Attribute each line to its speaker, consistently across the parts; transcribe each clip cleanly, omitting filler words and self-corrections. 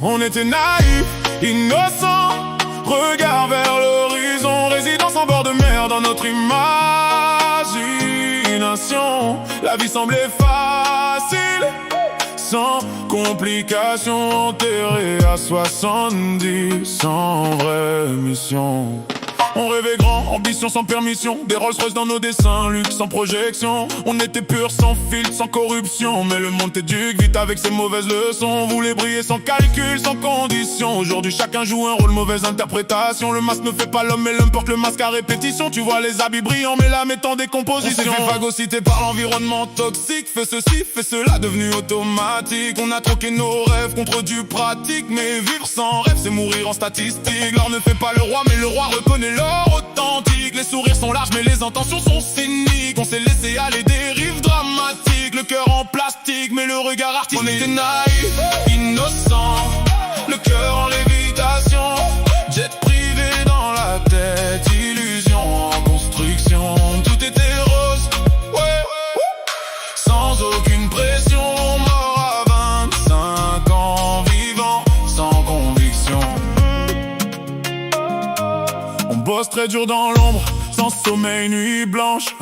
Speaker 1: On était naïfs, innocents, regard vers l'horizon, résidence en bord de mer dans notre imagination. La vie semblait facile, sans complications, enterré à 70, sans vraie mission. On rêvait grand, ambition sans permission, des Rolls Royce dans nos dessins, luxe sans projection. On était pur, sans filtre, sans corruption, mais le monde t'éduque vite avec ses mauvaises leçons. On voulait briller sans calcul, sans condition. Aujourd'hui chacun joue un rôle, mauvaise interprétation. Le masque ne fait pas l'homme, mais l'homme porte le masque à répétition. Tu vois les habits brillants, mais l'âme est en décomposition. On s'est fait phagocyter par l'environnement toxique. Fais ceci, fais cela, devenu automatique. On a troqué nos rêves contre du pratique, mais vivre sans rêve, c'est mourir en statistique. L'or ne fait pas le roi, mais le roi reconnaît l'or authentique. Les sourires sont larges mais les intentions sont cyniques. On s'est laissé aller dérives dramatiques. Le cœur en plastique mais le regard artistique. On était naïfs, innocents, le cœur en lévitation. Jet privé dans la tête, illusion en construction. Tout était rose, ouais, sans aucune pression. Mort à 25 ans, vivant sans conviction. On bosse très dur dans l'ombre, sans sommeil, nuit blanche.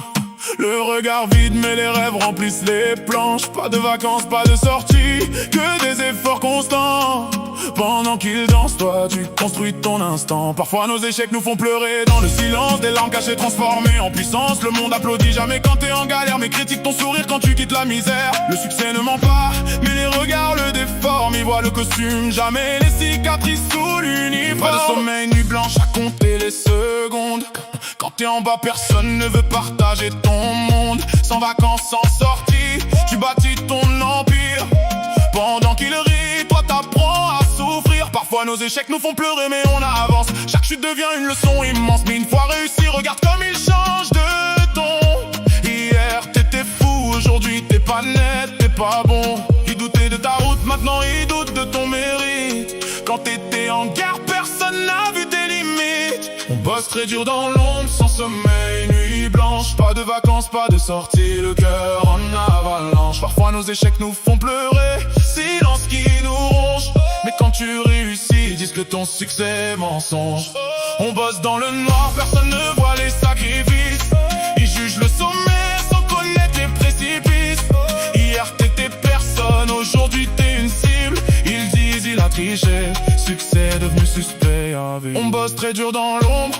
Speaker 1: Le regard vide mais les rêves remplissent les planches. Pas de vacances, pas de sortie, que des efforts constants. Pendant qu'ils dansent, toi tu construis ton instant. Parfois nos échecs nous font pleurer dans le silence. Des larmes cachées transformées en puissance. Le monde applaudit jamais quand t'es en galère, mais critique ton sourire quand tu quittes la misère. Le succès ne ment pas, mais les regards le déforment. Ils voient le costume, jamais les cicatrices sous l'uniforme. Pas de sommeil, nuit blanche à compter les secondes. Quand t'es en bas, personne ne veut partager ton monde. Sans vacances, sans sortie, tu bâtis ton empire. Pendant qu'il rit, toi t'apprends à souffrir. Parfois nos échecs nous font pleurer mais on avance. Chaque chute devient une leçon immense. Mais une fois réussi, regarde comme il change de ton. Hier t'étais fou, aujourd'hui t'es pas net, t'es pas bon. Il doutait de ta route, maintenant il doute de ton mérite. Quand t'étais en guerre, personne n'a vu tes limites. On bosse très dur dans l'ombre, sans sommeil, nuit blanche. Pas de vacances, pas de sortie, le cœur en avalanche. Parfois nos échecs nous font pleurer, silence qui nous ronge. Mais quand tu réussis, ils disent que ton succès est mensonge. On bosse dans le noir, personne ne voit les sacrifices. Ils jugent le sommet sans connaître les précipices. Hier t'étais personne, aujourd'hui t'es une cible. Ils disent il a triché, succès devenu suspect à vie. On bosse très dur dans l'ombre,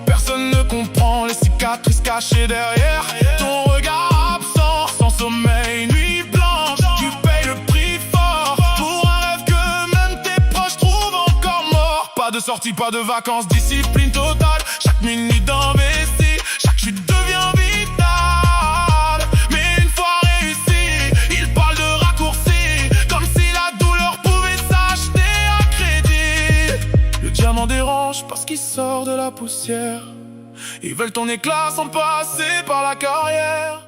Speaker 1: personne ne comprend les cicatrices cachées derrière. Ton regard absent, sans sommeil, nuit blanche. Tu payes le prix fort pour un rêve que même tes proches trouvent encore mort. Pas de sortie, pas de vacances, discipline totale. Chaque minute d'investi, chaque chute devient vitale. Mais une fois réussi, ils parlent de raccourcis, comme si la douleur pouvait s'acheter à crédit. Le diamant dérange parce qu'il sort de la poussière. Ils veulent ton éclat sans passer par la carrière.